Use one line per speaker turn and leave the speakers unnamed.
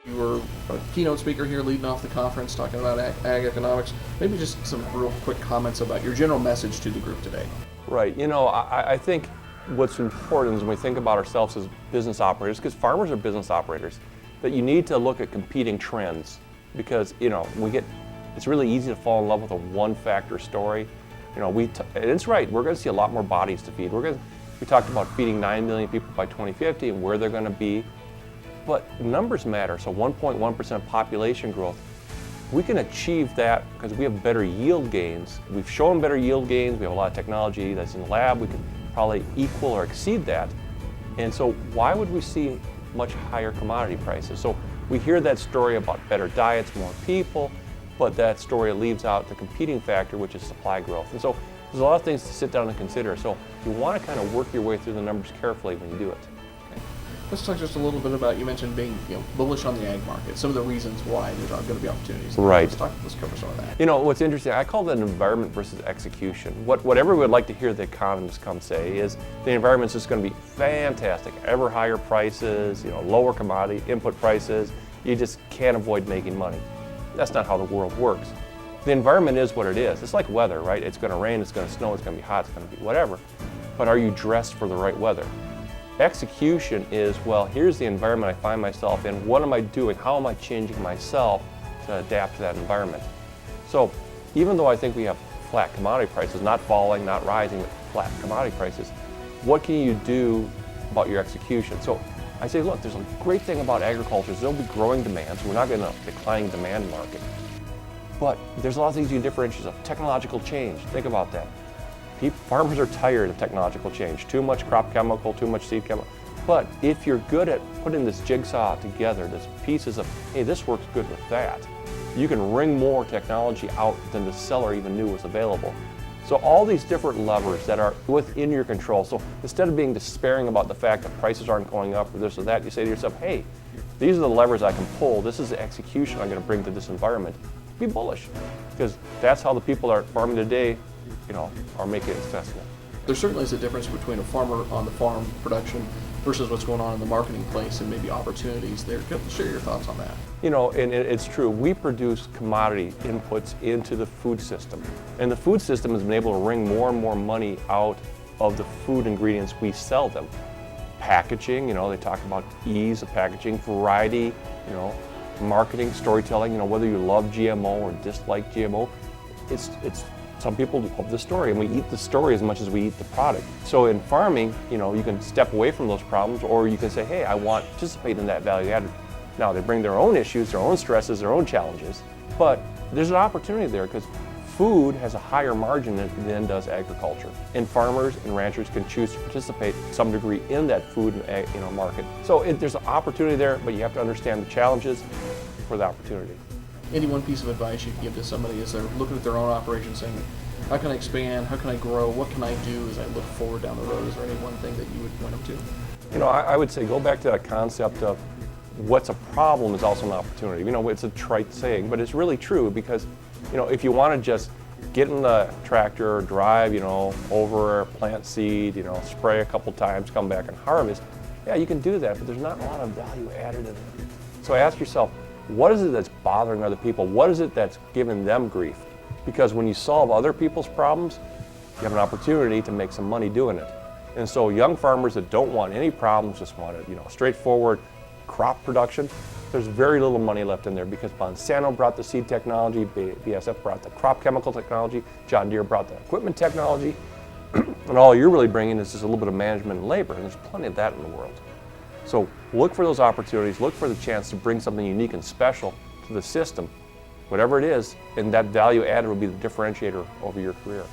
You were a keynote speaker here leading off the conference talking about ag economics. Maybe just some real quick comments about your general message to the group today.
Right. I think what's important is when we think about ourselves as business operators, because farmers are business operators, that you need to look at competing trends because, it's really easy to fall in love with a one-factor story. And it's right, we're going to see a lot more bodies to feed. We talked about feeding 9 million people by 2050 and where they're going to be. But numbers matter, so 1.1% population growth, we can achieve that because we have better yield gains. We've shown better yield gains, we have a lot of technology that's in the lab, we can probably equal or exceed that. And so why would we see much higher commodity prices? So we hear that story about better diets, more people, but that story leaves out the competing factor, which is supply growth. And so there's a lot of things to sit down and consider. So you want to kind of work your way through the numbers carefully when you do it.
Let's talk just a little bit about, you mentioned being bullish on the ag market, some of the reasons why there's going to be opportunities.
Right.
Let's cover some of that.
What's interesting, I call that environment versus execution. What everyone would like to hear the economists come say is the environment's just going to be fantastic, ever higher prices, lower commodity input prices, you just can't avoid making money. That's not how the world works. The environment is what it is. It's like weather, right? It's going to rain, it's going to snow, it's going to be hot, it's going to be whatever. But are you dressed for the right weather? Execution is, well, here's the environment I find myself in. What am I doing? How am I changing myself to adapt to that environment? So even though I think we have flat commodity prices, not falling, not rising, but flat commodity prices, what can you do about your execution? So I say, look, there's a great thing about agriculture is there'll be growing demand, so we're not in a declining demand market. But there's a lot of things you can differentiate of technological change. Think about that. Farmers are tired of technological change. Too much crop chemical, too much seed chemical. But if you're good at putting this jigsaw together, this pieces of, hey, this works good with that, you can wring more technology out than the seller even knew was available. So all these different levers that are within your control. So instead of being despairing about the fact that prices aren't going up or this or that, you say to yourself, hey, these are the levers I can pull. This is the execution I'm going to bring to this environment. Be bullish, because that's how the people that are farming today are making it successful.
There certainly is a difference between a farmer on the farm production versus what's going on in the marketing place and maybe opportunities there. Share your thoughts on that.
And it's true. We produce commodity inputs into the food system. And the food system has been able to wring more and more money out of the food ingredients we sell them. Packaging, they talk about ease of packaging, variety, marketing, storytelling, whether you love GMO or dislike GMO. It's some people love the story, and we eat the story as much as we eat the product. So in farming, you can step away from those problems, or you can say, hey, I want to participate in that value added. Now, they bring their own issues, their own stresses, their own challenges, but there's an opportunity there because food has a higher margin than does agriculture. And farmers and ranchers can choose to participate to some degree in that food market. So there's an opportunity there, but you have to understand the challenges for the opportunity.
Any one piece of advice you'd give to somebody as they're looking at their own operation saying, how can I expand, how can I grow, what can I do as I look forward down the road? Is there any one thing that you would point them to?
I would say go back to that concept of what's a problem is also an opportunity. It's a trite saying, but it's really true because, if you want to just get in the tractor, drive, over, plant seed, spray a couple times, come back and harvest, yeah, you can do that, but there's not a lot of value added in it. So ask yourself, what is it that's bothering other people? What is it that's giving them grief? Because when you solve other people's problems, you have an opportunity to make some money doing it. And so young farmers that don't want any problems, just want straightforward crop production, there's very little money left in there because Monsanto brought the seed technology, BASF brought the crop chemical technology, John Deere brought the equipment technology, and all you're really bringing is just a little bit of management and labor, and there's plenty of that in the world. So look for those opportunities, look for the chance to bring something unique and special to the system, whatever it is, and that value added will be the differentiator over your career.